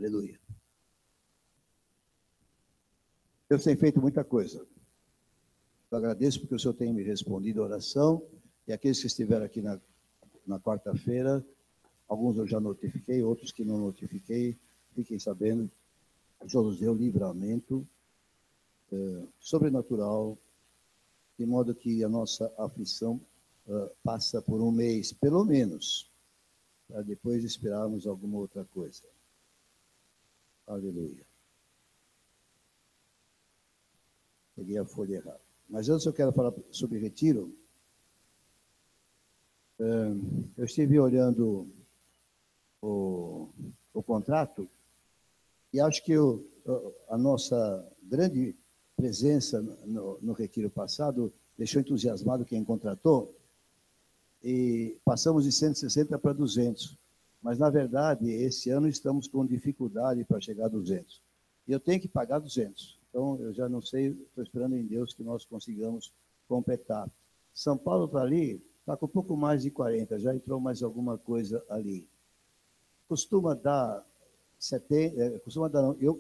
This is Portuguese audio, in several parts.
Aleluia. Deus tem feito muita coisa. Eu agradeço porque o Senhor tem me respondido a oração, e aqueles que estiveram aqui na quarta-feira, alguns eu já notifiquei, outros que não notifiquei, fiquem sabendo, o Senhor nos deu livramento sobrenatural, de modo que a nossa aflição passa por um mês, pelo menos, para depois esperarmos alguma outra coisa. Aleluia. Peguei a folha errada. Mas antes eu quero falar sobre retiro. Eu estive olhando o contrato e acho que a nossa grande presença no retiro passado deixou entusiasmado quem contratou, e passamos de 160 para 200. Mas, na verdade, esse ano estamos com dificuldade para chegar a 200. E eu tenho que pagar 200. Então, eu já não sei, estou esperando em Deus que nós consigamos completar. São Paulo está ali, está com um pouco mais de 40, já entrou mais alguma coisa ali. Costuma dar 70,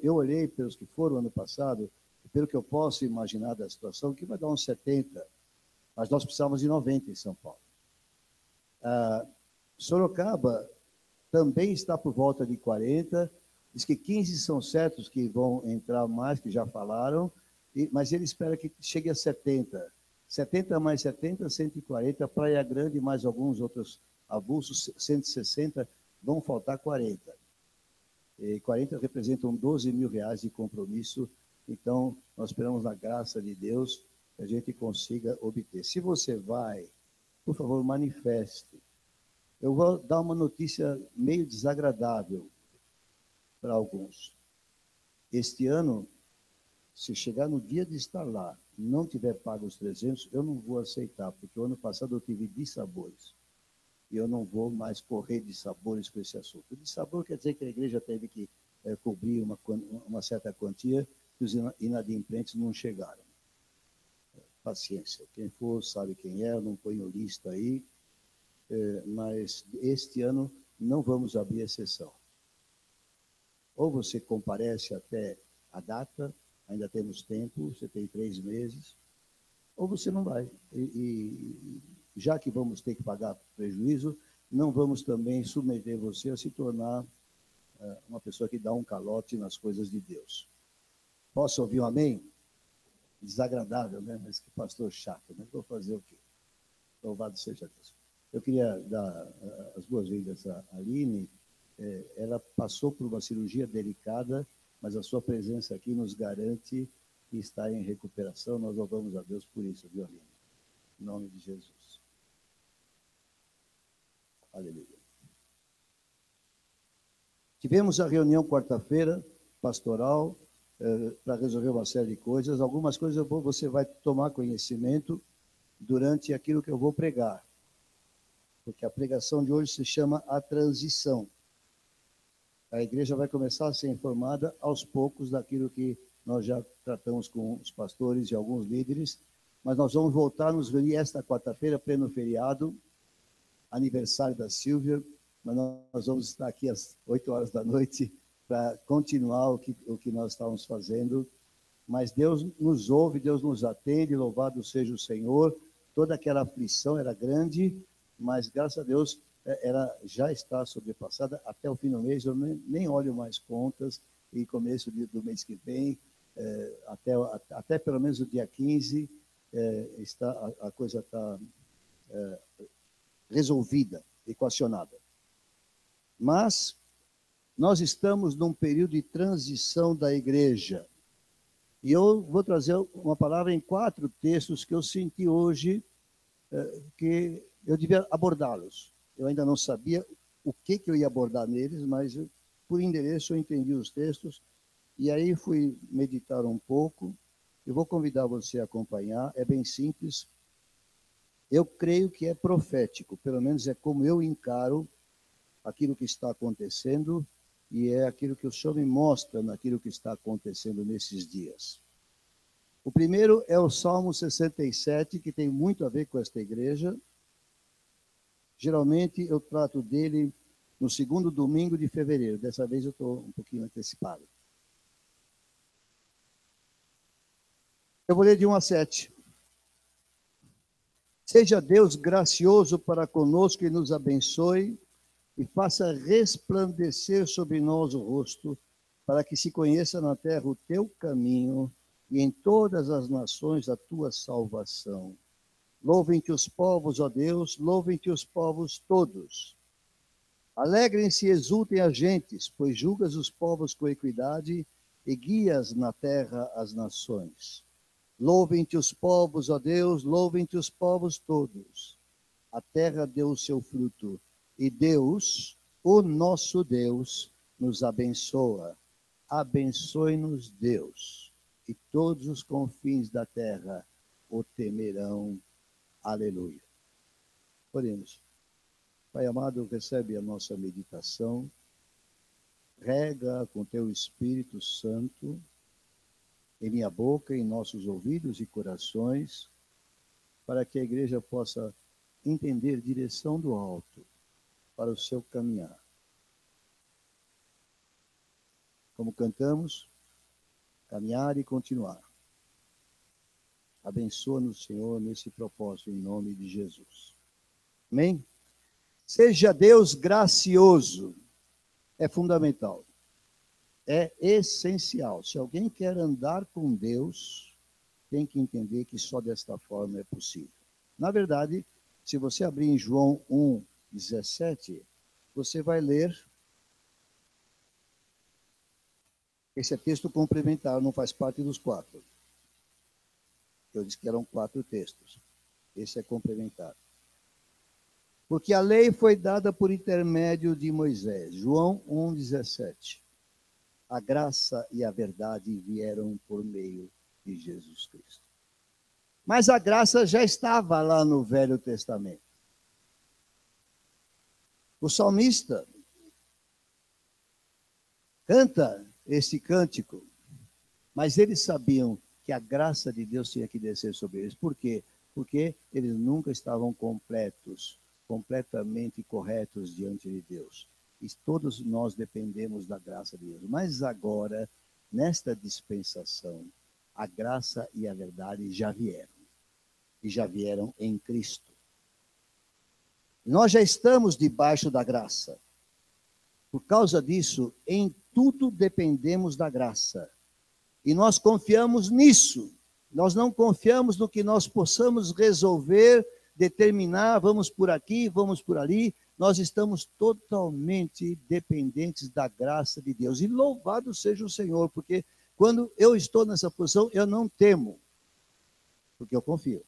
eu olhei pelos que foram ano passado, pelo que eu posso imaginar da situação, que vai dar uns 70, mas nós precisamos de 90 em São Paulo. Sorocaba também está por volta de 40, diz que 15 são certos que vão entrar mais, que já falaram, mas ele espera que chegue a 70. 70 mais 70, 140, Praia Grande mais alguns outros avulsos, 160, vão faltar 40. E 40 representam 12 mil reais de compromisso, então nós esperamos na graça de Deus que a gente consiga obter. Se você vai, por favor, manifeste. Eu vou dar uma notícia meio desagradável para alguns. Este ano, se chegar no dia de estar lá e não tiver pago os 300, eu não vou aceitar, porque o ano passado eu tive dissabores. E eu não vou mais correr de sabores com esse assunto. Dissabor quer dizer que a igreja teve que cobrir uma certa quantia que os inadimplentes não chegaram. Paciência. Quem for sabe quem é, eu não ponho lista aí. Mas este ano não vamos abrir exceção. Ou você comparece até a data, ainda temos tempo, você tem 3 meses, ou você não vai. E já que vamos ter que pagar prejuízo, não vamos também submeter você a se tornar uma pessoa que dá um calote nas coisas de Deus. Posso ouvir um amém? Desagradável, né? Mas que pastor chato, né? Vou fazer o quê? Louvado seja Deus. Eu queria dar as boas-vindas à Aline. Ela passou por uma cirurgia delicada, mas a sua presença aqui nos garante que está em recuperação. Nós louvamos a Deus por isso, viu, Aline? Em nome de Jesus. Aleluia. Tivemos a reunião quarta-feira, pastoral, para resolver uma série de coisas. Algumas coisas você vai tomar conhecimento durante aquilo que eu vou pregar. Porque a pregação de hoje se chama A Transição. A igreja vai começar a ser informada aos poucos daquilo que nós já tratamos com os pastores e alguns líderes, mas nós vamos voltar a nos reunir esta quarta-feira, pleno feriado, aniversário da Silvia, mas nós vamos estar aqui às 8 horas da noite para continuar o que nós estávamos fazendo. Mas Deus nos ouve, Deus nos atende, louvado seja o Senhor. Toda aquela aflição era grande, mas graças a Deus ela já está sobrepassada. Até o fim do mês eu nem olho mais contas, e começo do mês que vem, até pelo menos o dia 15, a coisa está resolvida, equacionada. Mas nós estamos num período de transição da igreja. E eu vou trazer uma palavra em 4 textos que eu senti hoje que eu devia abordá-los. Eu ainda não sabia o que eu ia abordar neles, mas por endereço eu entendi os textos, e aí fui meditar um pouco. Eu vou convidar você a acompanhar, é bem simples. Eu creio que é profético, pelo menos é como eu encaro aquilo que está acontecendo, e é aquilo que o Senhor me mostra naquilo que está acontecendo nesses dias. O primeiro é o Salmo 67, que tem muito a ver com esta igreja. Geralmente eu trato dele no segundo domingo de fevereiro. Dessa vez eu estou um pouquinho antecipado. Eu vou ler de 1 a 7. Seja Deus gracioso para conosco e nos abençoe e faça resplandecer sobre nós o rosto, para que se conheça na terra o teu caminho e em todas as nações a tua salvação. Louvem-te os povos, ó Deus, louvem-te os povos todos. Alegrem-se e exultem as gentes, pois julgas os povos com equidade e guias na terra as nações. Louvem-te os povos, ó Deus, louvem-te os povos todos. A terra deu o seu fruto, e Deus, o nosso Deus, nos abençoa. Abençoe-nos, Deus, e todos os confins da terra o temerão. Aleluia. Oremos. Pai amado, recebe a nossa meditação, rega com teu Espírito Santo em minha boca, em nossos ouvidos e corações, para que a igreja possa entender direção do alto para o seu caminhar. Como cantamos, caminhar e continuar. Abençoa-nos, Senhor, nesse propósito, em nome de Jesus. Amém? Seja Deus gracioso. É fundamental. É essencial. Se alguém quer andar com Deus, tem que entender que só desta forma é possível. Na verdade, se você abrir em João 1:17, você vai ler. Esse é texto complementar, não faz parte dos 4. Eu disse que eram 4 textos. Esse é complementar. Porque a lei foi dada por intermédio de Moisés. João 1:17. A graça e a verdade vieram por meio de Jesus Cristo. Mas a graça já estava lá no Velho Testamento. O salmista canta esse cântico, mas eles sabiam que a graça de Deus tinha que descer sobre eles. Por quê? Porque eles nunca estavam completamente corretos diante de Deus. E todos nós dependemos da graça de Deus. Mas agora, nesta dispensação, a graça e a verdade já vieram. E já vieram em Cristo. Nós já estamos debaixo da graça. Por causa disso, em tudo dependemos da graça. E nós confiamos nisso. Nós não confiamos no que nós possamos resolver, determinar, vamos por aqui, vamos por ali. Nós estamos totalmente dependentes da graça de Deus. E louvado seja o Senhor, porque quando eu estou nessa posição, eu não temo, porque eu confio.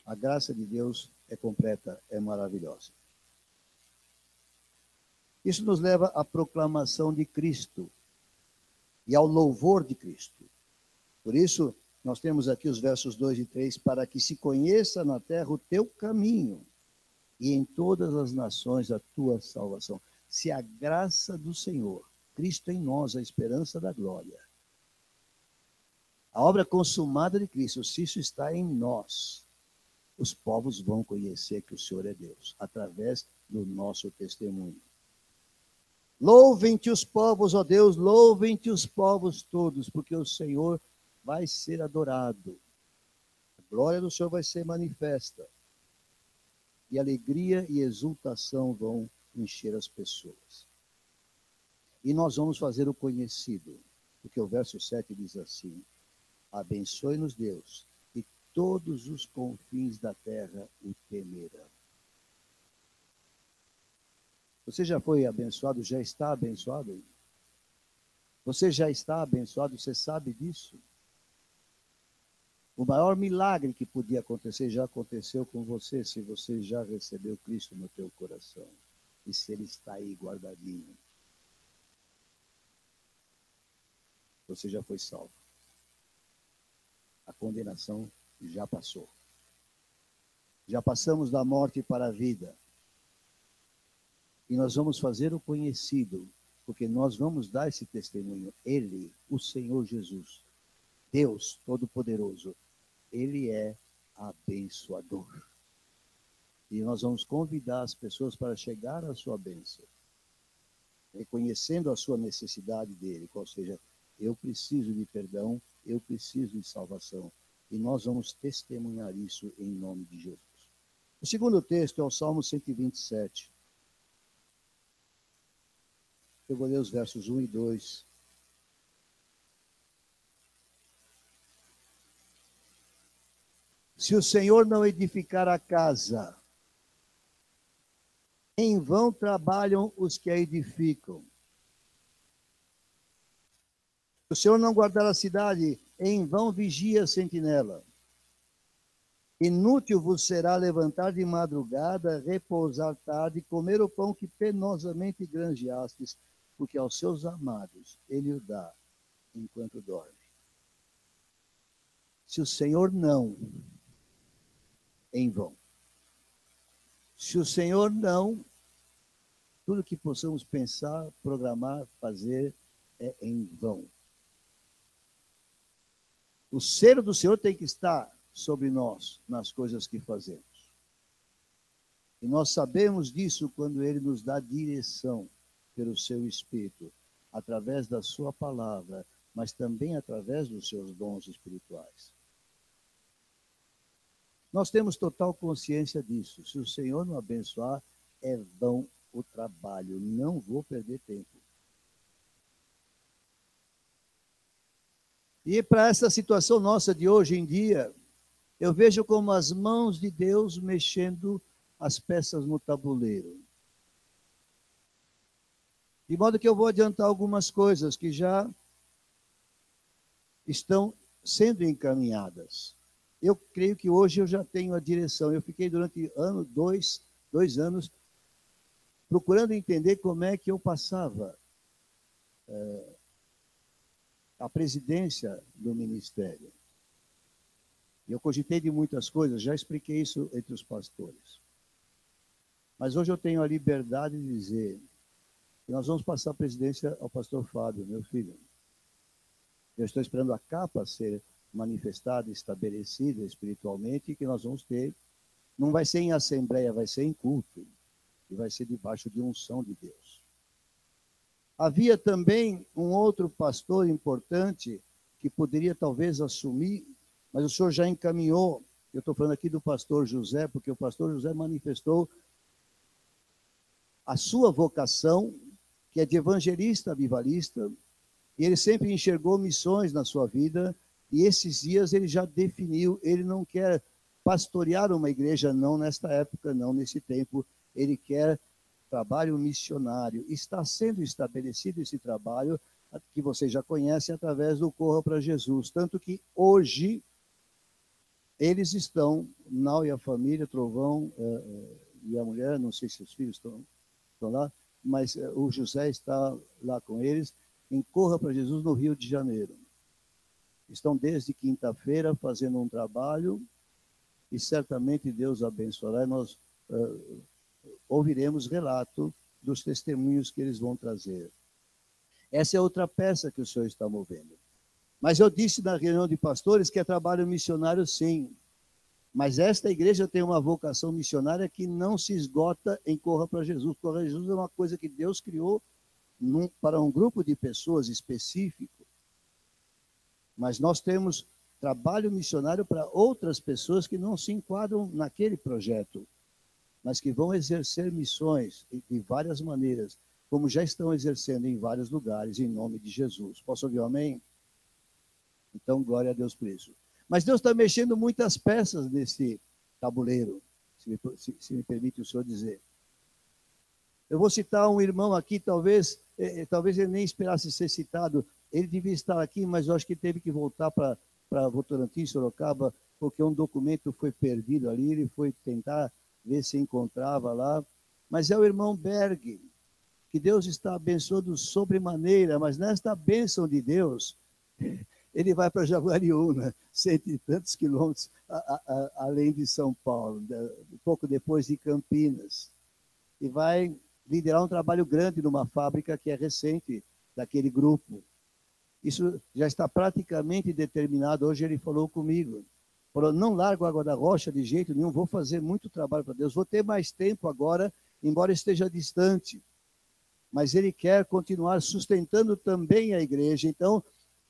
A graça de Deus é completa, é maravilhosa. Isso nos leva à proclamação de Cristo e ao louvor de Cristo. Por isso, nós temos aqui os versos 2 e 3, para que se conheça na terra o teu caminho e em todas as nações a tua salvação. Se a graça do Senhor, Cristo em nós, a esperança da glória, a obra consumada de Cristo, se isso está em nós, os povos vão conhecer que o Senhor é Deus, através do nosso testemunho. Louvem-te os povos, ó Deus, louvem-te os povos todos, porque o Senhor vai ser adorado. A glória do Senhor vai ser manifesta. E alegria e exultação vão encher as pessoas. E nós vamos fazer o conhecido, porque o verso 7 diz assim: abençoe-nos Deus, e todos os confins da terra o temerão. Você já foi abençoado, já está abençoado? Você já está abençoado, você sabe disso? O maior milagre que podia acontecer já aconteceu com você, se você já recebeu Cristo no teu coração. E se Ele está aí guardadinho. Você já foi salvo. A condenação já passou. Já passamos da morte para a vida. E nós vamos fazer o conhecido, porque nós vamos dar esse testemunho. Ele, o Senhor Jesus, Deus Todo-Poderoso, Ele é abençoador. E nós vamos convidar as pessoas para chegar à sua bênção, reconhecendo a sua necessidade dele, ou seja, eu preciso de perdão, eu preciso de salvação. E nós vamos testemunhar isso em nome de Jesus. O segundo texto é o Salmo 127. Eu vou ler os versos 1 e 2. Se o Senhor não edificar a casa, em vão trabalham os que a edificam. Se o Senhor não guardar a cidade, em vão vigia a sentinela. Inútil vos será levantar de madrugada, repousar tarde, comer o pão que penosamente granjeastes, porque aos seus amados ele o dá enquanto dorme. Se o Senhor não, em vão. Se o Senhor não, tudo que possamos pensar, programar, fazer, é em vão. O selo do Senhor tem que estar sobre nós, nas coisas que fazemos. E nós sabemos disso quando Ele nos dá direção pelo Seu Espírito, através da Sua palavra, mas também através dos seus dons espirituais. Nós temos total consciência disso. Se o Senhor não abençoar, é vão o trabalho. Não vou perder tempo. E para essa situação nossa de hoje em dia, eu vejo como as mãos de Deus mexendo as peças no tabuleiro. De modo que eu vou adiantar algumas coisas que já estão sendo encaminhadas. Eu creio que hoje eu já tenho a direção. Eu fiquei durante dois anos, procurando entender como é que eu passava a presidência do ministério. Eu cogitei de muitas coisas, já expliquei isso entre os pastores. Mas hoje eu tenho a liberdade de dizer que nós vamos passar a presidência ao pastor Fábio, meu filho. Eu estou esperando a capa ser manifestada, estabelecida espiritualmente, que nós vamos ter. Não vai ser em assembleia, vai ser em culto. E vai ser debaixo de unção de Deus. Havia também um outro pastor importante que poderia talvez assumir, mas o senhor já encaminhou. Eu estou falando aqui do pastor José, porque o pastor José manifestou a sua vocação, que é de evangelista avivalista, e ele sempre enxergou missões na sua vida, e esses dias ele já definiu, ele não quer pastorear uma igreja, não nesta época, não nesse tempo, ele quer trabalho missionário. Está sendo estabelecido esse trabalho, que vocês já conhecem, através do Corra para Jesus. Tanto que hoje, eles estão, Nau e a família, Trovão e a mulher, não sei se os filhos estão lá, mas o José está lá com eles, em Corra para Jesus, no Rio de Janeiro. Estão desde quinta-feira fazendo um trabalho, e certamente Deus abençoará, e nós ouviremos relato dos testemunhos que eles vão trazer. Essa é outra peça que o Senhor está movendo. Mas eu disse na reunião de pastores que é trabalho missionário, sim. Mas esta igreja tem uma vocação missionária que não se esgota em Corra para Jesus. Corra para Jesus é uma coisa que Deus criou para um grupo de pessoas específico. Mas nós temos trabalho missionário para outras pessoas que não se enquadram naquele projeto, mas que vão exercer missões de várias maneiras, como já estão exercendo em vários lugares, em nome de Jesus. Posso ouvir um amém? Então, glória a Deus por isso. Mas Deus está mexendo muitas peças nesse tabuleiro, se me permite o senhor dizer. Eu vou citar um irmão aqui, talvez ele nem esperasse ser citado. Ele devia estar aqui, mas eu acho que teve que voltar para Votorantim, Sorocaba, porque um documento foi perdido ali, ele foi tentar ver se encontrava lá. Mas é o irmão Berg, que Deus está abençoando sobremaneira, mas nesta bênção de Deus, ele vai para Jaguariúna, 100 e tantos quilômetros além de São Paulo, um pouco depois de Campinas, e vai liderar um trabalho grande numa fábrica que é recente daquele grupo. Isso já está praticamente determinado. Hoje ele falou comigo. falou, não largo a água da rocha de jeito nenhum, vou fazer muito trabalho para Deus, vou ter mais tempo agora, embora esteja distante. Mas ele quer continuar sustentando também a igreja. Então,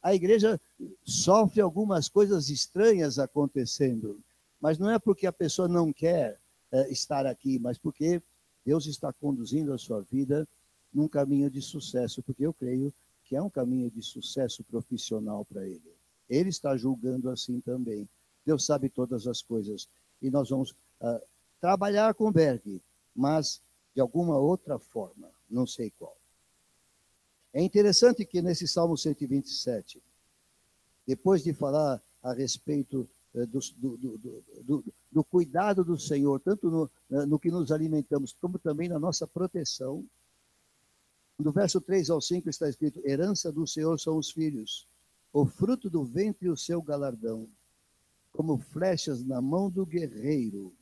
a igreja sofre algumas coisas estranhas acontecendo, mas não é porque a pessoa não quer estar aqui, mas porque Deus está conduzindo a sua vida num caminho de sucesso, porque eu creio que é um caminho de sucesso profissional para ele. Ele está julgando assim também. Deus sabe todas as coisas. E nós vamos trabalhar com o Berg, mas de alguma outra forma, não sei qual. É interessante que nesse Salmo 127, depois de falar a respeito do cuidado do Senhor, tanto no que nos alimentamos, como também na nossa proteção, do verso 3 ao 5 está escrito, herança do Senhor são os filhos, o fruto do ventre e o seu galardão, como flechas na mão do guerreiro,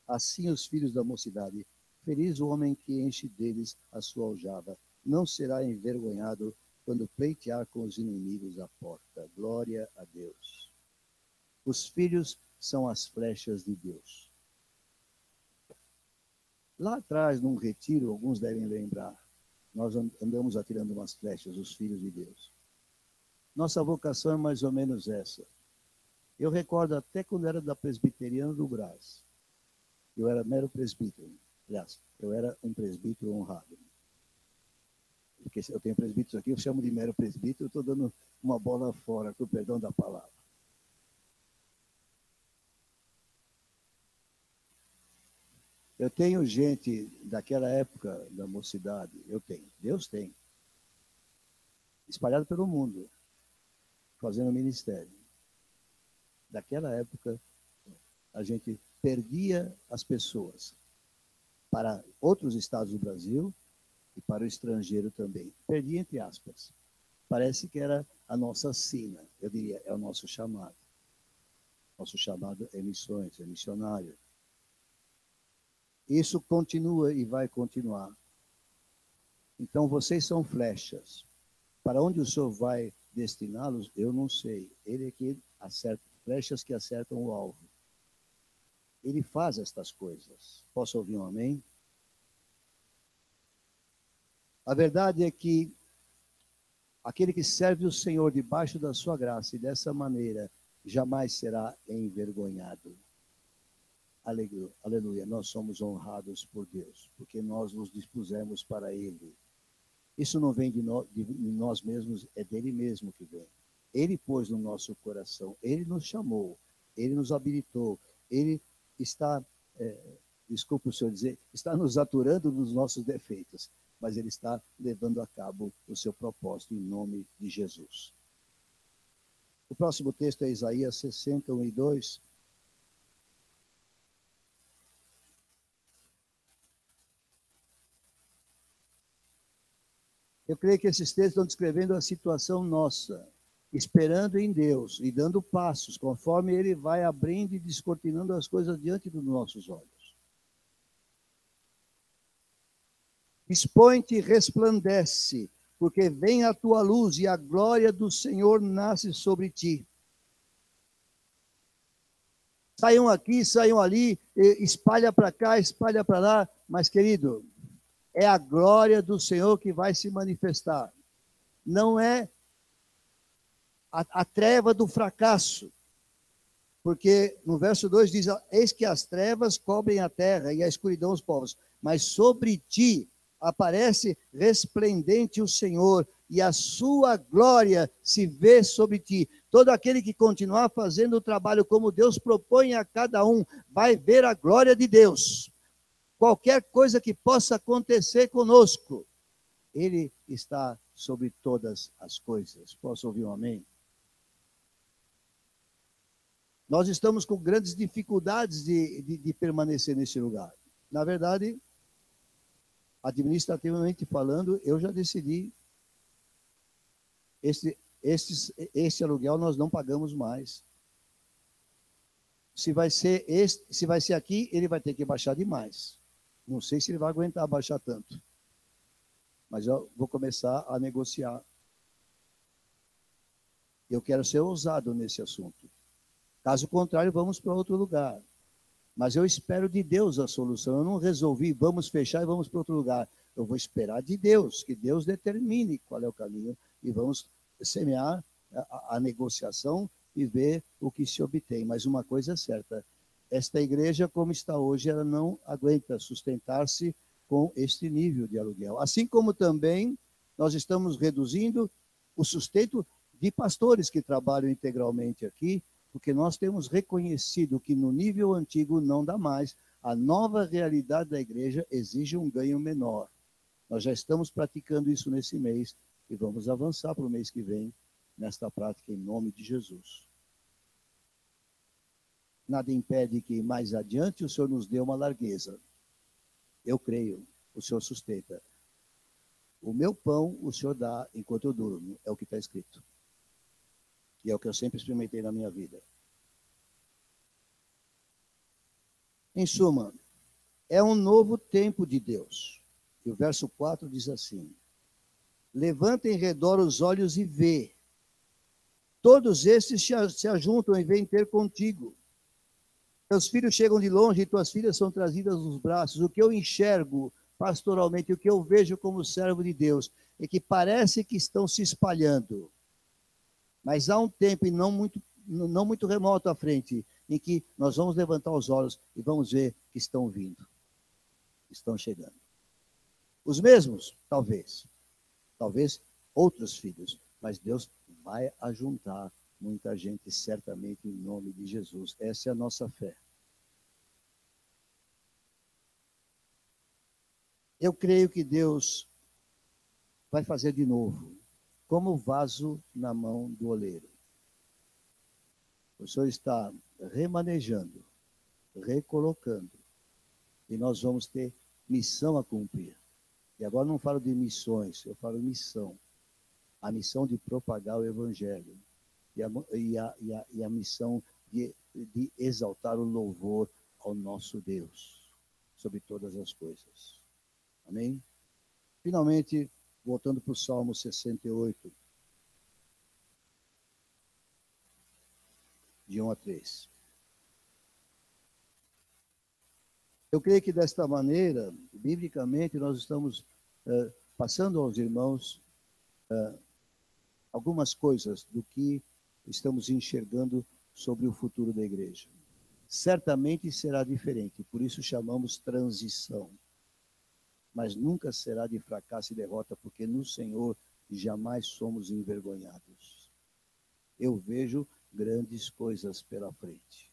assim os filhos da mocidade. Feliz o homem que enche deles a sua aljava, não será envergonhado quando pleitear com os inimigos à porta. Glória a Deus. Os filhos são as flechas de Deus. Lá atrás, num retiro, alguns devem lembrar, nós andamos atirando umas flechas, os filhos de Deus. Nossa vocação é mais ou menos essa. Eu recordo até quando era da presbiteriana do Brás. Eu era mero presbítero. Aliás, eu era um presbítero honrado. Porque eu tenho presbíteros aqui, eu chamo de mero presbítero, eu estou dando uma bola fora, com o perdão da palavra. Eu tenho gente daquela época da mocidade, eu tenho, Deus tem, espalhado pelo mundo, fazendo ministério. Daquela época, a gente perdia as pessoas para outros estados do Brasil e para o estrangeiro também. Perdia entre aspas. Parece que era a nossa sina, eu diria, é o nosso chamado. Nosso chamado é missões, é missionário. Isso continua e vai continuar. Então, vocês são flechas. Para onde o Senhor vai destiná-los, eu não sei. Ele é que acerta, flechas que acertam o alvo. Ele faz estas coisas. Posso ouvir um amém? A verdade é que aquele que serve o Senhor debaixo da sua graça e dessa maneira jamais será envergonhado. Aleluia, aleluia. Nós somos honrados por Deus, porque nós nos dispusemos para Ele. Isso não vem de nós mesmos, é dele mesmo que vem. Ele pôs no nosso coração, Ele nos chamou, Ele nos habilitou, Ele está, desculpe o senhor dizer, está nos aturando dos nossos defeitos, mas Ele está levando a cabo o seu propósito em nome de Jesus. O próximo texto é Isaías 61:2. Eu creio que esses textos estão descrevendo a situação nossa, esperando em Deus e dando passos, conforme Ele vai abrindo e descortinando as coisas diante dos nossos olhos. Expõe-te e resplandece, porque vem a tua luz e a glória do Senhor nasce sobre ti. Saiam aqui, saiam ali, espalha para cá, espalha para lá, mas querido, é a glória do Senhor que vai se manifestar. Não é a treva do fracasso. Porque no verso 2 diz, eis que as trevas cobrem a terra e a escuridão os povos, mas sobre ti aparece resplendente o Senhor e a sua glória se vê sobre ti. Todo aquele que continuar fazendo o trabalho como Deus propõe a cada um, vai ver a glória de Deus. Qualquer coisa que possa acontecer conosco, Ele está sobre todas as coisas. Posso ouvir um amém? Nós estamos com grandes dificuldades de permanecer nesse lugar. Na verdade, administrativamente falando, eu já decidi, este aluguel nós não pagamos mais. Se vai ser aqui, ele vai ter que baixar demais. Não sei se ele vai aguentar baixar tanto. Mas eu vou começar a negociar. Eu quero ser ousado nesse assunto. Caso contrário, vamos para outro lugar. Mas eu espero de Deus a solução. Eu não resolvi, vamos fechar e vamos para outro lugar. Eu vou esperar de Deus, que Deus determine qual é o caminho e vamos semear a negociação e ver o que se obtém. Mas uma coisa é certa, esta igreja, como está hoje, ela não aguenta sustentar-se com este nível de aluguel. Assim como também nós estamos reduzindo o sustento de pastores que trabalham integralmente aqui, porque nós temos reconhecido que no nível antigo não dá mais. A nova realidade da igreja exige um ganho menor. Nós já estamos praticando isso nesse mês e vamos avançar para o mês que vem nesta prática em nome de Jesus. Nada impede que mais adiante o Senhor nos dê uma largueza. Eu creio, o Senhor sustenta. O meu pão o Senhor dá enquanto eu durmo, é o que está escrito. E é o que eu sempre experimentei na minha vida. Em suma, é um novo tempo de Deus. E o verso 4 diz assim: levanta em redor os olhos e vê. Todos estes se ajuntam e vêm ter contigo. Teus filhos chegam de longe e tuas filhas são trazidas nos braços. O que eu enxergo pastoralmente, o que eu vejo como servo de Deus, é que parece que estão se espalhando. Mas há um tempo, e não muito remoto à frente, em que nós vamos levantar os olhos e vamos ver que estão vindo. Estão chegando. Os mesmos, talvez. Talvez outros filhos. Mas Deus vai ajuntar muita gente, certamente, em nome de Jesus. Essa é a nossa fé. Eu creio que Deus vai fazer de novo, como o vaso na mão do oleiro. O Senhor está remanejando, recolocando, e nós vamos ter missão a cumprir. E agora não falo de missões, eu falo missão. A missão de propagar o Evangelho e a missão de exaltar o louvor ao nosso Deus sobre todas as coisas. Amém? Finalmente, voltando para o Salmo 68, de 1 a 3. Eu creio que desta maneira, biblicamente, nós estamos passando aos irmãos algumas coisas do que estamos enxergando sobre o futuro da igreja. Certamente será diferente, por isso chamamos transição. Mas nunca será de fracasso e derrota, porque no Senhor jamais somos envergonhados. Eu vejo grandes coisas pela frente.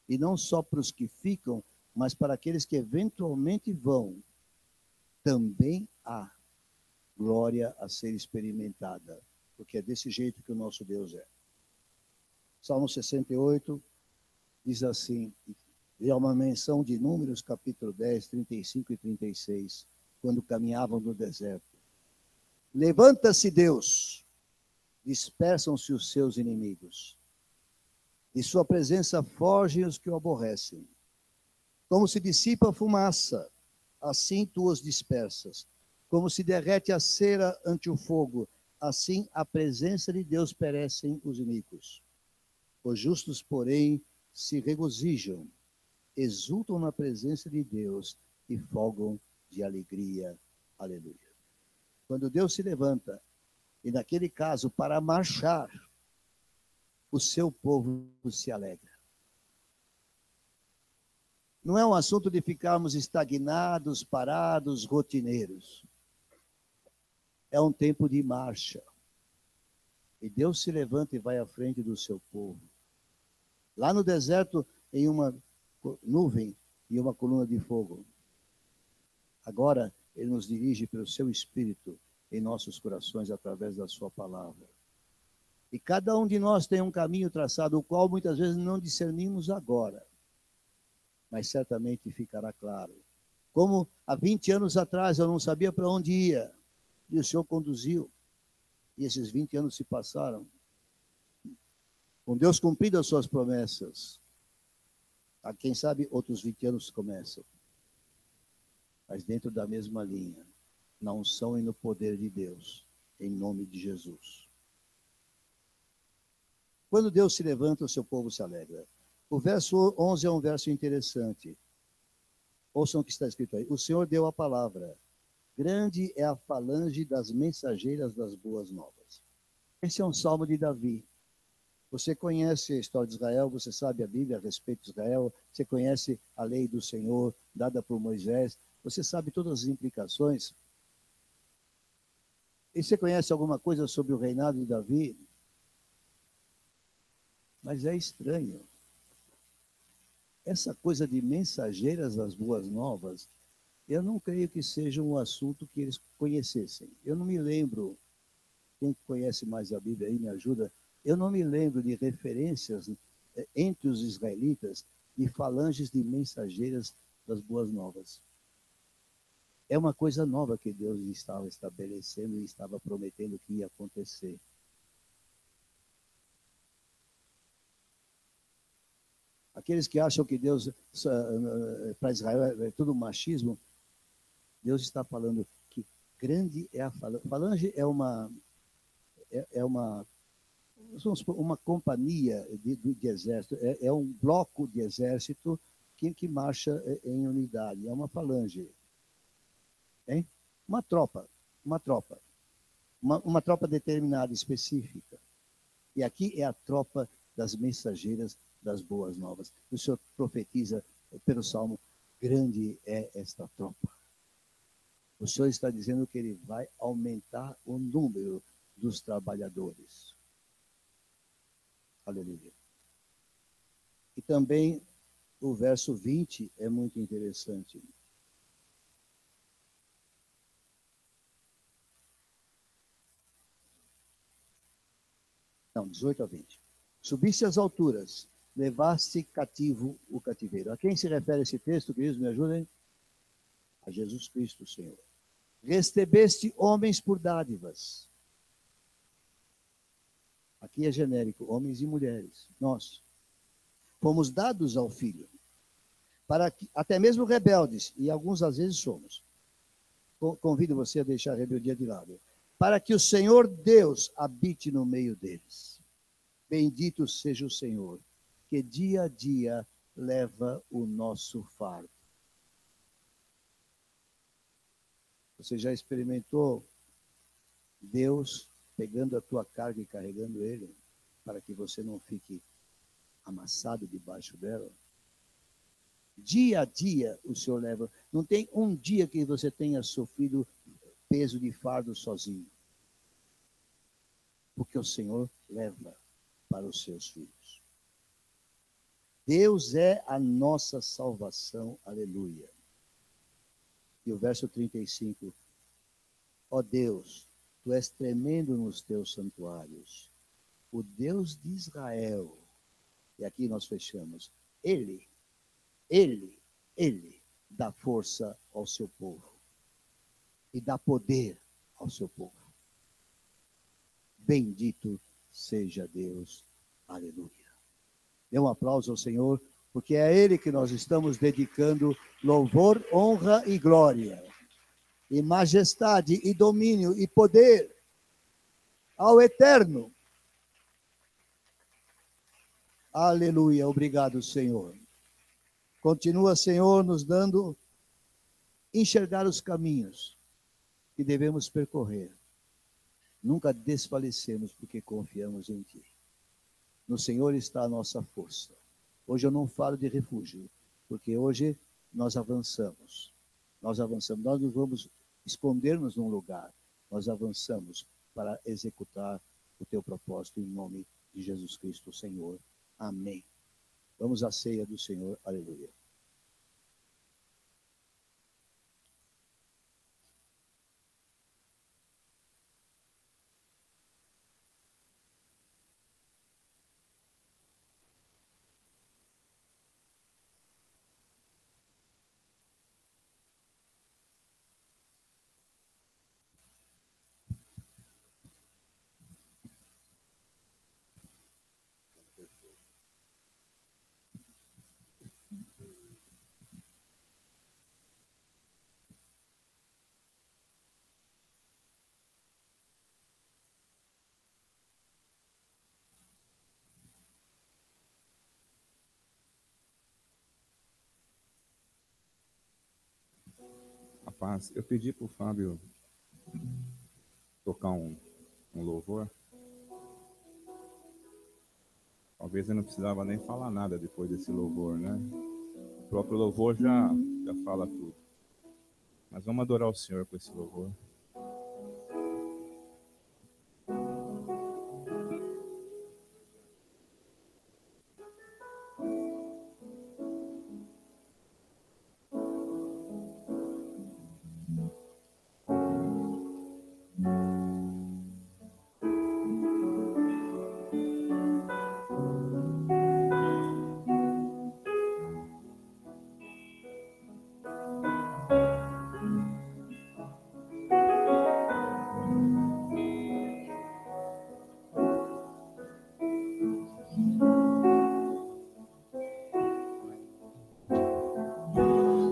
E não só para os que ficam, mas para aqueles que eventualmente vão, também há glória a ser experimentada, porque é desse jeito que o nosso Deus é. Salmo 68 diz assim, e é uma menção de Números, capítulo 10, 35 e 36, quando caminhavam no deserto. Levanta-se Deus, dispersam-se os seus inimigos. De sua presença fogem os que o aborrecem. Como se dissipa a fumaça, assim tu os dispersas. Como se derrete a cera ante o fogo, assim a presença de Deus perecem os iníquos. Os justos, porém, se regozijam, exultam na presença de Deus e folgam de alegria. Aleluia. Quando Deus se levanta, e naquele caso, para marchar, o seu povo se alegra. Não é um assunto de ficarmos estagnados, parados, rotineiros. É um tempo de marcha. E Deus se levanta e vai à frente do seu povo. Lá no deserto, em uma nuvem e uma coluna de fogo. Agora, Ele nos dirige pelo seu Espírito em nossos corações através da sua palavra. E cada um de nós tem um caminho traçado, o qual muitas vezes não discernimos agora. Mas certamente ficará claro. Como há 20 anos atrás eu não sabia para onde ia, e o Senhor conduziu. E esses 20 anos se passaram. Com Deus cumprindo as suas promessas. Quem sabe outros 20 anos começam. Mas dentro da mesma linha. Na unção e no poder de Deus. Em nome de Jesus. Quando Deus se levanta, o seu povo se alegra. O verso 11 é um verso interessante. Ouçam o que está escrito aí. O Senhor deu a palavra. Grande é a falange das mensageiras das boas novas. Esse é um salmo de Davi. Você conhece a história de Israel, você sabe a Bíblia a respeito de Israel, você conhece a lei do Senhor dada por Moisés, você sabe todas as implicações. E você conhece alguma coisa sobre o reinado de Davi? Mas é estranho. Essa coisa de mensageiras das boas novas, eu não creio que seja um assunto que eles conhecessem. Eu não me lembro, quem conhece mais a Bíblia aí me ajuda, eu não me lembro de referências entre os israelitas de falanges de mensageiras das boas novas. É uma coisa nova que Deus estava estabelecendo e estava prometendo que ia acontecer. Aqueles que acham que Deus, para Israel, é tudo machismo, Deus está falando que grande é a falange. Falange é uma companhia de exército, é um bloco de exército que marcha em unidade, é uma falange. Hein? Uma tropa, uma tropa determinada, específica. E aqui é a tropa das mensageiras das boas novas. O Senhor profetiza pelo Salmo, grande é esta tropa. O Senhor está dizendo que ele vai aumentar o número dos trabalhadores. Aleluia. E também o verso 20 é muito interessante. Não, 18 a 20. Subiste às alturas, levaste cativo o cativeiro. A quem se refere esse texto, queridos, me ajudem? A Jesus Cristo, Senhor. Recebeste homens por dádivas. Aqui é genérico, homens e mulheres. Nós fomos dados ao Filho, para que, até mesmo rebeldes, e alguns às vezes somos. Convido você a deixar a rebeldia de lado. Para que o Senhor Deus habite no meio deles. Bendito seja o Senhor, que dia a dia leva o nosso fardo. Você já experimentou Deus pegando a tua carga e carregando ele, para que você não fique amassado debaixo dela? Dia a dia o Senhor leva. Não tem um dia que você tenha sofrido peso de fardo sozinho. Porque o Senhor leva para os seus filhos. Deus é a nossa salvação, aleluia. E o verso 35, ó Deus, tu és tremendo nos teus santuários, o Deus de Israel, e aqui nós fechamos, Ele dá força ao seu povo, e dá poder ao seu povo. Bendito seja Deus, aleluia. Dê um aplauso ao Senhor, porque é a Ele que nós estamos dedicando louvor, honra e glória, e majestade, e domínio, e poder ao Eterno. Aleluia, obrigado, Senhor. Continua, Senhor, nos dando enxergar os caminhos que devemos percorrer. Nunca desfalecemos porque confiamos em Ti. No Senhor está a nossa força. Hoje eu não falo de refúgio, porque hoje nós avançamos. Nós não vamos esconder-nos num lugar. Nós avançamos para executar o Teu propósito em nome de Jesus Cristo, Senhor. Amém. Vamos à ceia do Senhor. Aleluia. paz. Eu pedi para o Fábio tocar um louvor. Talvez eu não precisava nem falar nada depois desse louvor, né? O próprio louvor já fala tudo. Mas vamos adorar o Senhor com esse louvor.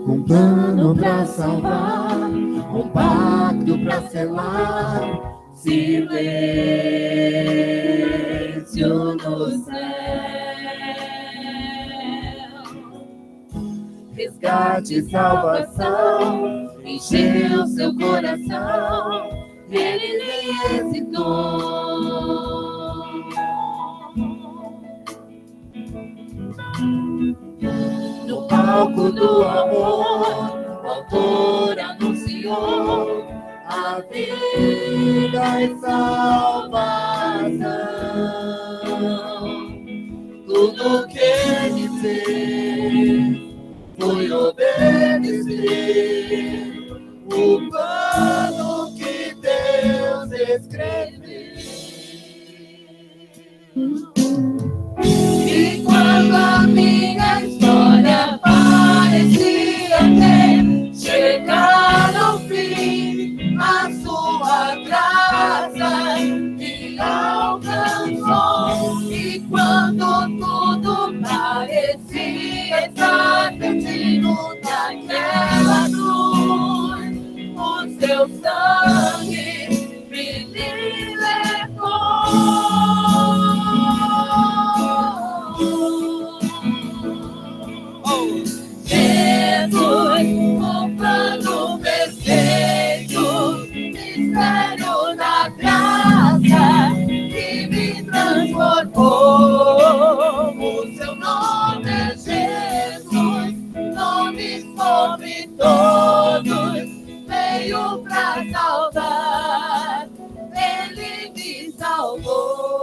Um plano pra salvar, um pacto pra selar, silêncio no céu, resgate e salvação, encheu seu coração, ele nem hesitou. No palco do amor, o autor anunciou a vida e salvação. Tudo que ele fez foi obedecer o plano que Deus escreveu. E quando a minha história parecia ter chegado ao fim, a sua graça me alcançou. E quando tudo parecia estar perdido naquela cruz, o seu sangue me libertou. Jesus, o plano perfeito, mistério da graça que me transformou. O seu nome é Jesus, nome sobre todos, veio pra salvar, ele me salvou.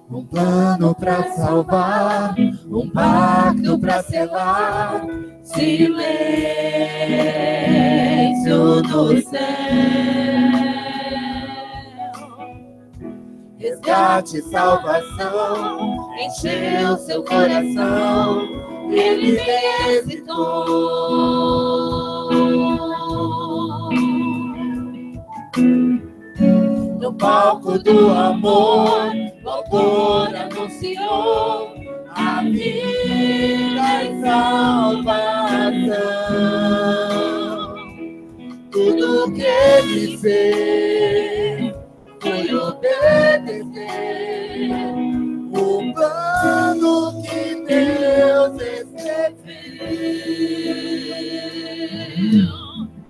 Um plano pra salvar, um pacto pra selar, silêncio do céu, resgate e salvação, encheu seu coração, ele hesitou. No palco do amor, o autor anunciou a vida e salvação. Tudo que ele fez foi obedecer o plano que Deus escreveu.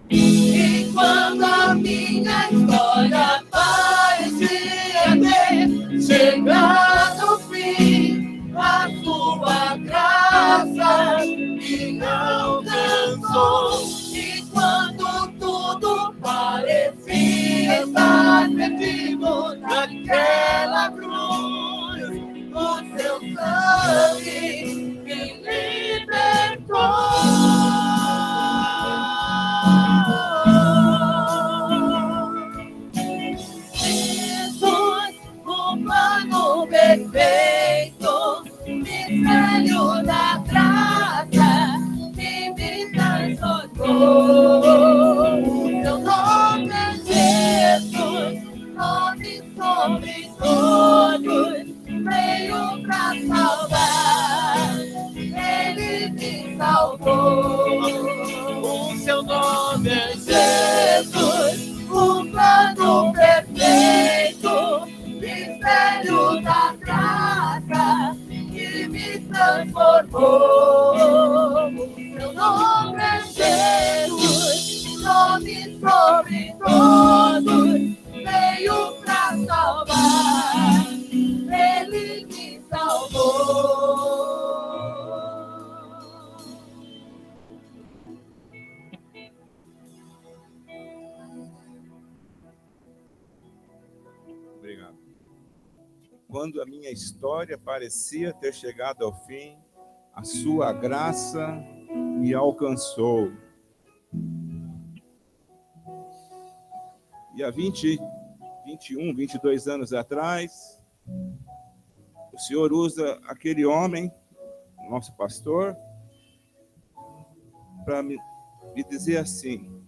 E quando a minha história parecia ter chegado ao fim, a sua graça me alcançou. E quando tudo parecia Obrigado. Quando a minha história parecia ter chegado ao fim, a sua graça me alcançou. E há 21, 22 anos atrás, o Senhor usa aquele homem, nosso pastor, para me dizer assim: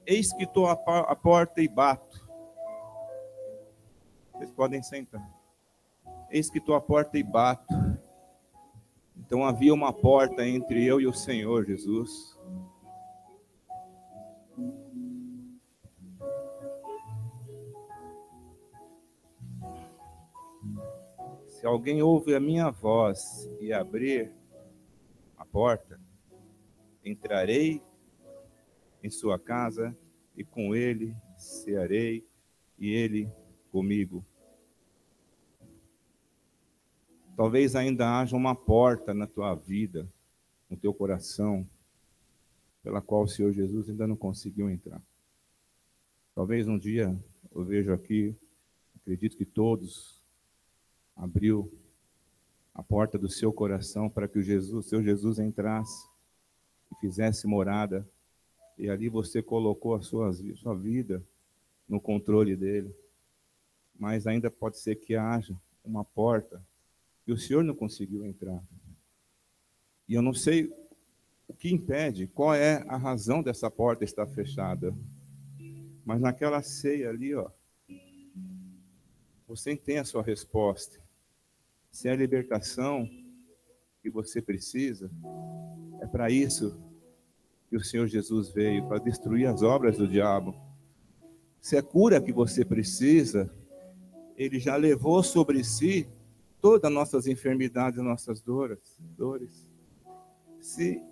eis que estou à porta e bato. Vocês podem sentar. Eis que estou à porta e bato. Então havia uma porta entre eu e o Senhor Jesus. Se alguém ouve a minha voz e abrir a porta, entrarei em sua casa e com ele cearei e ele comigo. Talvez ainda haja uma porta na tua vida, no teu coração, pela qual o Senhor Jesus ainda não conseguiu entrar. Talvez um dia eu vejo aqui, acredito que todos abriu a porta do seu coração para que o seu Jesus entrasse e fizesse morada. E ali você colocou a sua vida no controle dele. Mas ainda pode ser que haja uma porta e o Senhor não conseguiu entrar. E eu não sei o que impede, qual é a razão dessa porta estar fechada. Mas naquela ceia ali, ó, você tem a sua resposta. Se é a libertação que você precisa, é para isso que o Senhor Jesus veio, para destruir as obras do diabo. Se é cura que você precisa, ele já levou sobre si todas as nossas enfermidades e nossas dores. Se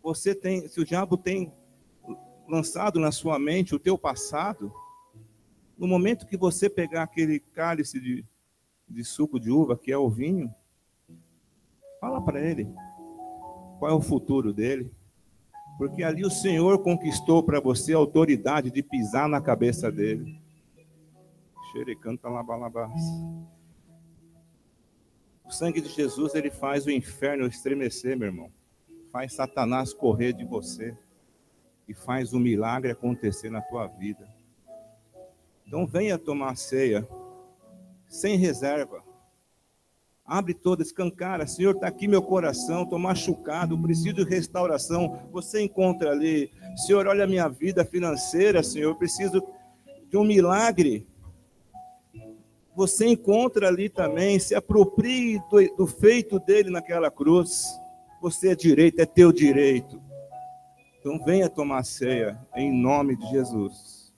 o diabo tem lançado na sua mente o teu passado, no momento que você pegar aquele cálice de suco de uva, que é o vinho, fala para ele qual é o futuro dele, porque ali o Senhor conquistou para você a autoridade de pisar na cabeça dele. Xerecanta labalabás. O sangue de Jesus, ele faz o inferno estremecer, meu irmão. Faz Satanás correr de você e faz o milagre acontecer na tua vida. Então venha tomar a ceia sem reserva. Abre toda, escancara. Senhor, está aqui meu coração, estou machucado, preciso de restauração. Você encontra ali. Senhor, olha a minha vida financeira, Senhor, eu preciso de um milagre. Você encontra ali também, se aproprie do feito dele naquela cruz. Você é direito, é teu direito. Então venha tomar a ceia, em nome de Jesus.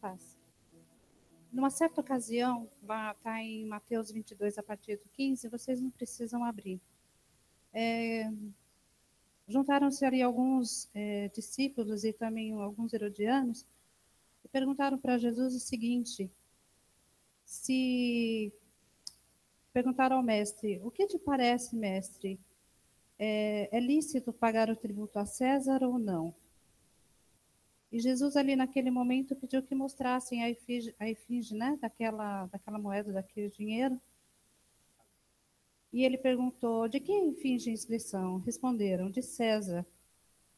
paz. Numa certa ocasião, está em Mateus 22, a partir do 15, vocês não precisam abrir. Juntaram-se ali alguns discípulos e também alguns herodianos e perguntaram para Jesus o seguinte: perguntaram ao mestre, o que te parece, mestre? É lícito pagar o tributo a César ou não? E Jesus ali naquele momento pediu que mostrassem a efígie, né, daquela moeda, daquele dinheiro. E ele perguntou, de que efígie a inscrição? Responderam, de César.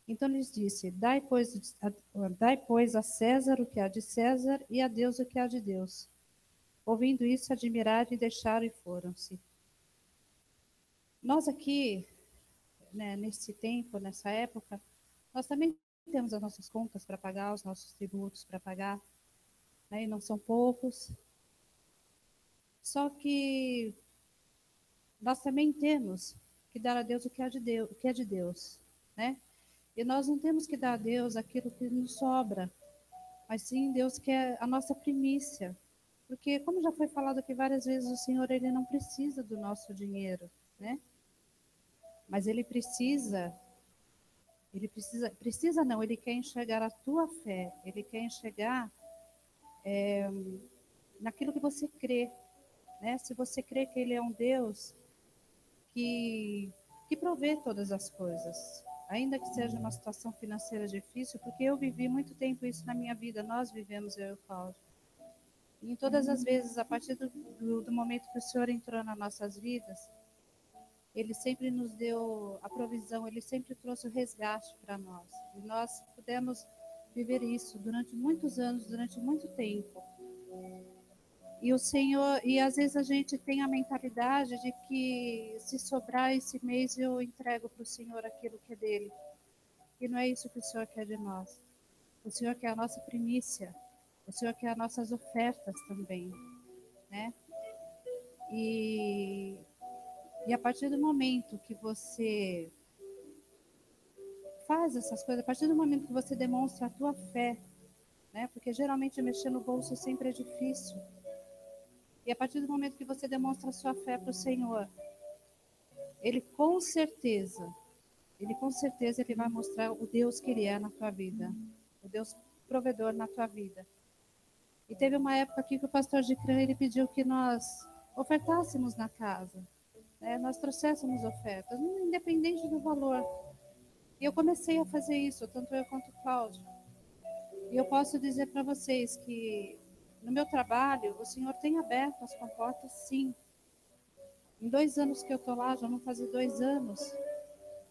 Então lhes disse, dai pois a César o que há de César e a Deus o que há de Deus. Ouvindo isso, admiraram e deixaram e foram-se. Nós aqui, né, nesse tempo, nessa época, nós também temos as nossas contas para pagar, os nossos tributos para pagar, né, e não são poucos. Só que nós também temos que dar a Deus o que é de Deus, né? E nós não temos que dar a Deus aquilo que nos sobra, mas sim Deus que é a nossa primícia. Porque, como já foi falado aqui várias vezes, o Senhor ele não precisa do nosso dinheiro, né? Mas ele não, ele quer enxergar a tua fé, ele quer enxergar naquilo que você crê, né? Se você crê que ele é um Deus que provê todas as coisas, ainda que seja uma situação financeira difícil, porque eu vivi muito tempo isso na minha vida, nós vivemos, eu e o Cláudio. E em todas as vezes, a partir do momento que o Senhor entrou nas nossas vidas, ele sempre nos deu a provisão, ele sempre trouxe o resgate para nós. E nós pudemos viver isso durante muitos anos, durante muito tempo. E o Senhor, e às vezes a gente tem a mentalidade de que se sobrar esse mês eu entrego para o Senhor aquilo que é dele. E não é isso que o Senhor quer de nós. O Senhor quer a nossa primícia. O Senhor quer as nossas ofertas também, né? E a partir do momento que você faz essas coisas, a partir do momento que você demonstra a tua fé, né? Porque geralmente mexer no bolso sempre é difícil. E a partir do momento que você demonstra a sua fé para o Senhor, Ele com certeza ele vai mostrar o Deus que Ele é na tua vida, o Deus provedor na tua vida. E teve uma época aqui que o pastor de Crã, ele pediu que nós ofertássemos na casa, né? Nós trouxéssemos ofertas, independente do valor. E eu comecei a fazer isso, tanto eu quanto o Cláudio. E eu posso dizer para vocês que no meu trabalho, o Senhor tem aberto as comportas, sim. Em 2 anos que eu estou lá, já vão fazer 2 anos.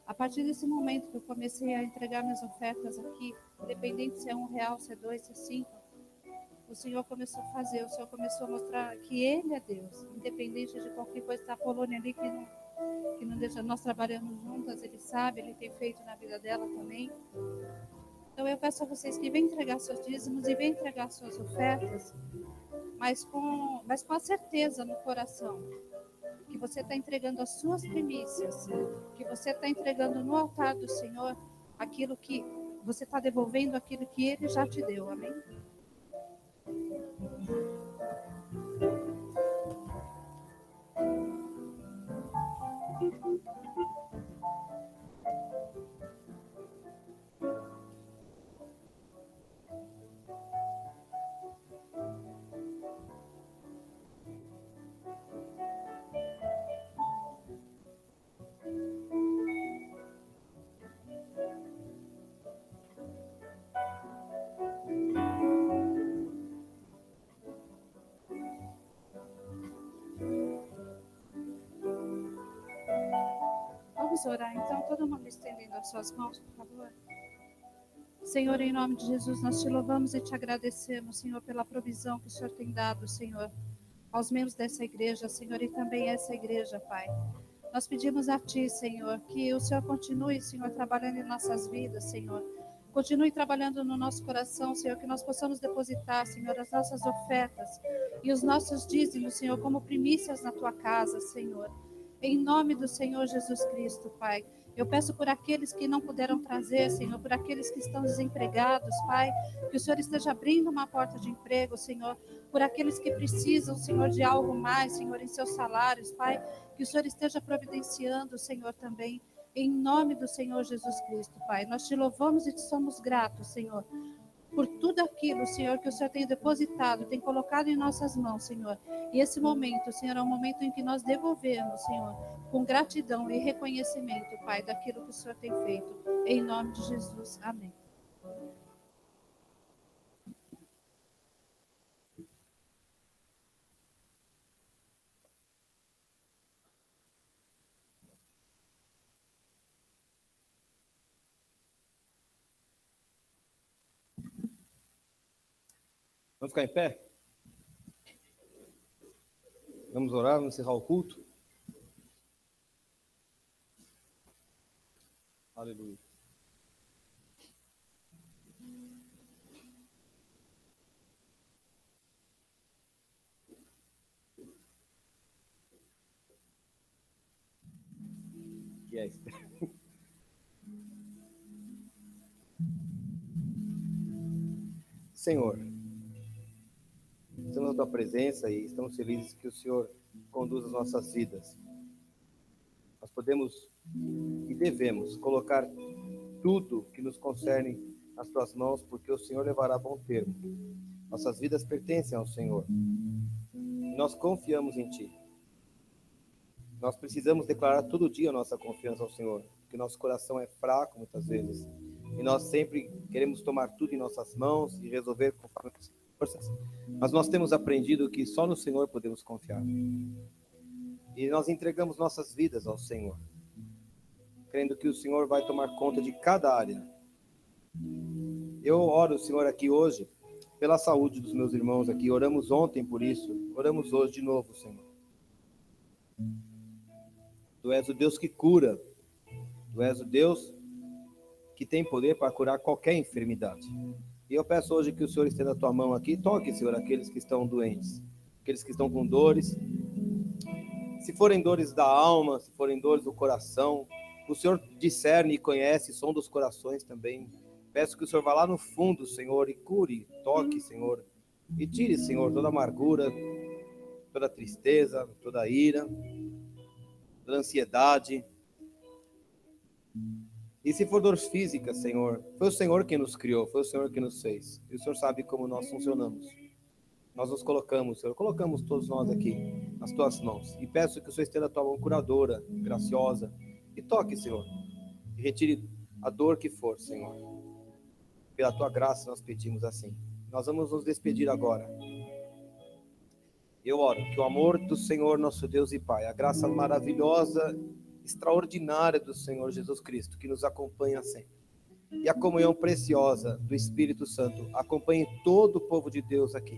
A partir desse momento que eu comecei a entregar minhas ofertas aqui, independente se é R$1, se é 2, se é 5, o Senhor começou a fazer, o Senhor começou a mostrar que Ele é Deus, independente de qualquer coisa. Da Polônia ali que não deixa, nós trabalhamos juntas, Ele sabe, Ele tem feito na vida dela também. Então eu peço a vocês que venham entregar seus dízimos e venham entregar suas ofertas, mas com a certeza no coração que você está entregando as suas primícias, que você está entregando no altar do Senhor aquilo que você está devolvendo, aquilo que Ele já te deu, amém? Vamos orar, então, todo mundo estendendo as suas mãos, por favor. Senhor, em nome de Jesus, nós te louvamos e te agradecemos, Senhor, pela provisão que o Senhor tem dado, Senhor, aos membros dessa igreja, Senhor, e também essa igreja, Pai. Nós pedimos a Ti, Senhor, que o Senhor continue, Senhor, trabalhando em nossas vidas, Senhor. Continue trabalhando no nosso coração, Senhor, que nós possamos depositar, Senhor, as nossas ofertas e os nossos dízimos, Senhor, como primícias na Tua casa, Senhor. Em nome do Senhor Jesus Cristo, Pai. Eu peço por aqueles que não puderam trazer, Senhor, por aqueles que estão desempregados, Pai, que o Senhor esteja abrindo uma porta de emprego, Senhor, por aqueles que precisam, Senhor, de algo mais, Senhor, em seus salários, Pai, que o Senhor esteja providenciando, Senhor, também, em nome do Senhor Jesus Cristo, Pai. Nós te louvamos e te somos gratos, Senhor, por tudo aquilo, Senhor, que o Senhor tem depositado, tem colocado em nossas mãos, Senhor. E esse momento, Senhor, é um momento em que nós devolvemos, Senhor, com gratidão e reconhecimento, Pai, daquilo que o Senhor tem feito. Em nome de Jesus. Amém. Vamos ficar em pé? Vamos orar, vamos encerrar o culto. Aleluia. Que é isso? Senhor, estamos na tua presença e estamos felizes que o Senhor conduza as nossas vidas. Nós podemos e devemos colocar tudo que nos concerne nas tuas mãos, porque o Senhor levará a bom termo. Nossas vidas pertencem ao Senhor. E nós confiamos em Ti. Nós precisamos declarar todo dia a nossa confiança ao Senhor, porque nosso coração é fraco muitas vezes. E nós sempre queremos tomar tudo em nossas mãos e resolver conforme as forças. Mas nós temos aprendido que só no Senhor podemos confiar. E nós entregamos nossas vidas ao Senhor, crendo que o Senhor vai tomar conta de cada área. Eu oro, Senhor, aqui hoje, pela saúde dos meus irmãos aqui. Oramos ontem por isso, oramos hoje de novo, Senhor. Tu és o Deus que cura. Tu és o Deus que tem poder para curar qualquer enfermidade. E eu peço hoje que o Senhor estenda a tua mão aqui. Toque, Senhor, aqueles que estão doentes, aqueles que estão com dores. Se forem dores da alma, se forem dores do coração, o Senhor discerne e conhece o som dos corações também. Peço que o Senhor vá lá no fundo, Senhor, e cure, toque, Senhor. E tire, Senhor, toda amargura, toda tristeza, toda ira, toda ansiedade. E se for dor física, Senhor, foi o Senhor quem nos criou, foi o Senhor quem nos fez. E o Senhor sabe como nós funcionamos. Nós nos colocamos, Senhor, colocamos todos nós aqui nas tuas mãos. E peço que o Senhor estenda a tua mão curadora, graciosa. E toque, Senhor. E retire a dor que for, Senhor. Pela tua graça nós pedimos assim. Nós vamos nos despedir agora. Eu oro que o amor do Senhor, nosso Deus e Pai, a graça maravilhosa, extraordinária do Senhor Jesus Cristo, que nos acompanha sempre, e a comunhão preciosa do Espírito Santo acompanhe todo o povo de Deus aqui,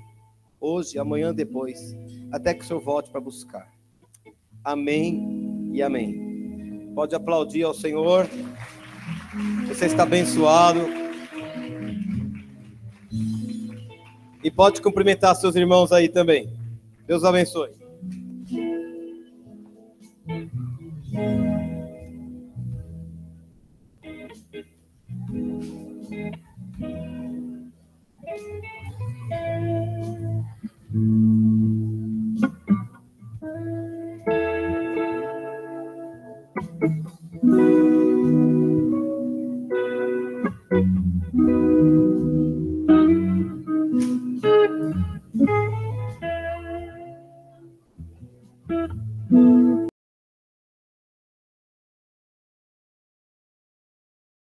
hoje, amanhã, depois, até que o Senhor volte para buscar. Amém e amém. Pode aplaudir ao Senhor. Você está abençoado. E pode cumprimentar seus irmãos aí também. Deus abençoe.